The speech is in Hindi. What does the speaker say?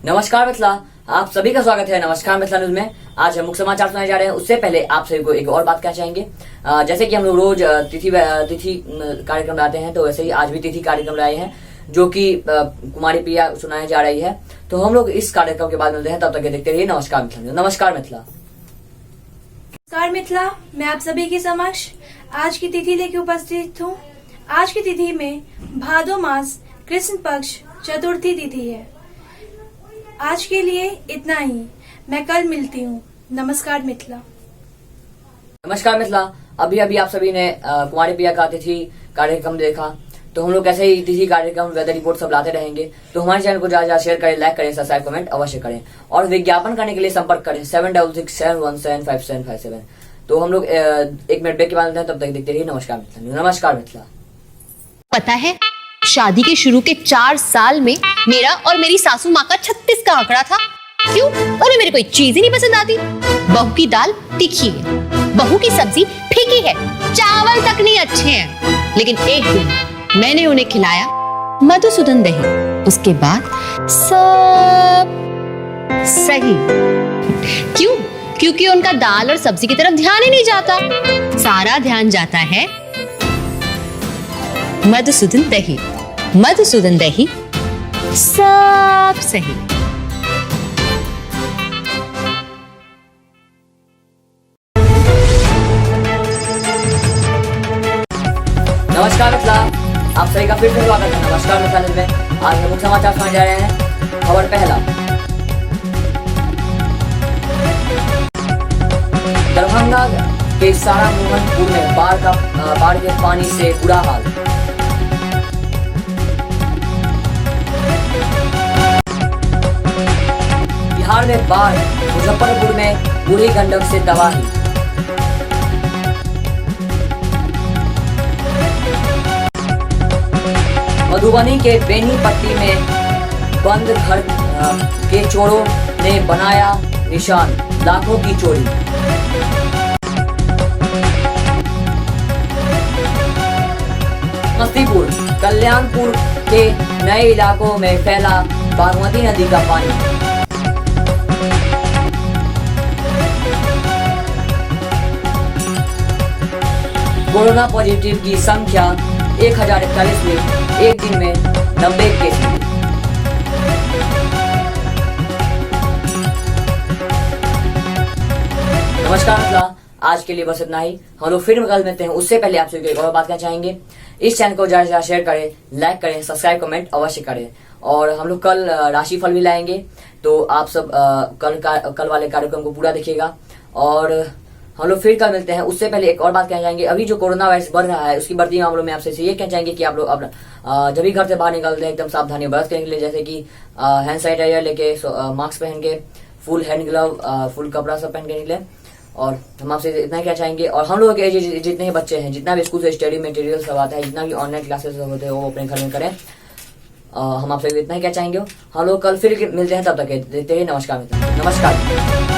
नमस्कार मिथिला, आप सभी का स्वागत है नमस्कार मिथिला न्यूज में। आज हम मुख्य समाचार सुनाए जा रहे हैं। उससे पहले आप सभी को एक और बात कहना चाहेंगे। जैसे कि हम लोग रोज तिथि कार्यक्रम लाते हैं, तो वैसे ही आज भी तिथि कार्यक्रम लाए हैं, जो कि कुमारी प्रिया सुनाई जा रही है। तो हम लोग इस कार्यक्रम के बाद मिलते हैं, तब तक देखते रहिए नमस्कार मिथिला न्यूज। नमस्कार मिथिला। नमस्कार मिथिला, मैं आप सभी के समक्ष आज की तिथि लेके उपस्थित हूँ। आज की तिथि में भादो मास कृष्ण पक्ष चतुर्थी तिथि है। आज के लिए इतना ही, मैं कल मिलती हूँ। नमस्कार मिथिला। नमस्कार मिथिला। अभी अभी आप सभी ने कुमारी प्रिया का तिथि कार्यक्रम देखा, तो हम लोग ऐसे ही तिथि कार्यक्रम, वेदर रिपोर्ट सब लाते रहेंगे। तो हमारे चैनल को ज्यादा शेयर करें, लाइक करें, सब्सक्राइब, कमेंट अवश्य करें और विज्ञापन करने के लिए संपर्क करें 7667175757। तो हम लोग 1 मिनट ब्रेक के बाद तब तक देखते रहिए नमस्कार मिथिला। नमस्कार मिथिला। पता है, शादी के शुरू के 4 साल में मेरा और मेरी सासू माँ का 36 का आंकड़ा था। क्यों? उन्हें मेरी कोई चीज ही नहीं पसंद आती। बहू की दाल तीखी है, बहू की सब्जी फीकी है, चावल तक नहीं अच्छे हैं। लेकिन एक दिन मैंने उन्हें खिलाया मधुसूदन दही, उसके बाद सब सही। क्यों? क्योंकि उनका दाल और सब्जी की तरफ ध्यान ही नहीं जाता, सारा ध्यान जाता है मधुसूदन दही। मधुसूदन दही, सब सही। नमस्कार मिथिला, आप सभी का फिर से स्वागत है नमस्कार मिथिला न्यूज में। आज हम मुख्य समाचार सुनाए जा रहे हैं। खबर पहला, दरभंगा के सारा मोहनपुर में बाढ़ के पानी से बुरा हाल। बिहार में बाढ़, मुजफ्फरपुर में बूढ़ी गंडक से तबाही। मधुबनी के बेनीपट्टी में बंद घर के चोरों ने बनाया निशान, लाखों की चोरी। समस्तीपुर, कल्याणपुर के नए इलाकों में फैला बागमती नदी का पानी। कोरोना पॉजिटिव की संख्या 1041 हुई, एक दिन में 90 केस। नमस्कार मिथिला, आज के लिए बस इतना ही। हम लोग फिर कल मिलते हैं। उससे पहले आपसे एक और बात कहना चाहेंगे, इस चैनल को ज्यादा से ज्यादा शेयर करें, लाइक करें, सब्सक्राइब, कमेंट अवश्य करें। और हम लोग कल राशिफल भी लाएंगे, तो आप सब कल वाले कार्यक्रम को पूरा देखिएगा। और हम लोग फिर कल मिलते हैं। उससे पहले एक और बात कहना चाहेंगे, अभी जो कोरोना वायरस बढ़ रहा है, उसकी बढ़ती मामलों में आपसे ये कहना चाहेंगे कि आप लोग जब भी घर से बाहर निकलते हैं एकदम सावधानी बरत के निकले, जैसे कि हैंड सैनिटाइजर लेके, मास्क पहन के, फुल हैंड ग्लव, फुल कपड़ा सब पहन के निकले। और हम आपसे इतना क्या चाहेंगे, और हम लोग के जितने बच्चे हैं, जितना भी स्कूल से स्टडी मटेरियल सब आता है, जितना भी ऑनलाइन क्लासेस होते हैं, वो अपने घर में करें। हम आपसे इतना ही क्या चाहेंगे। हम लोग कल फिर मिलते हैं, तब तक देखते हैं नमस्कार मित्र। नमस्कार।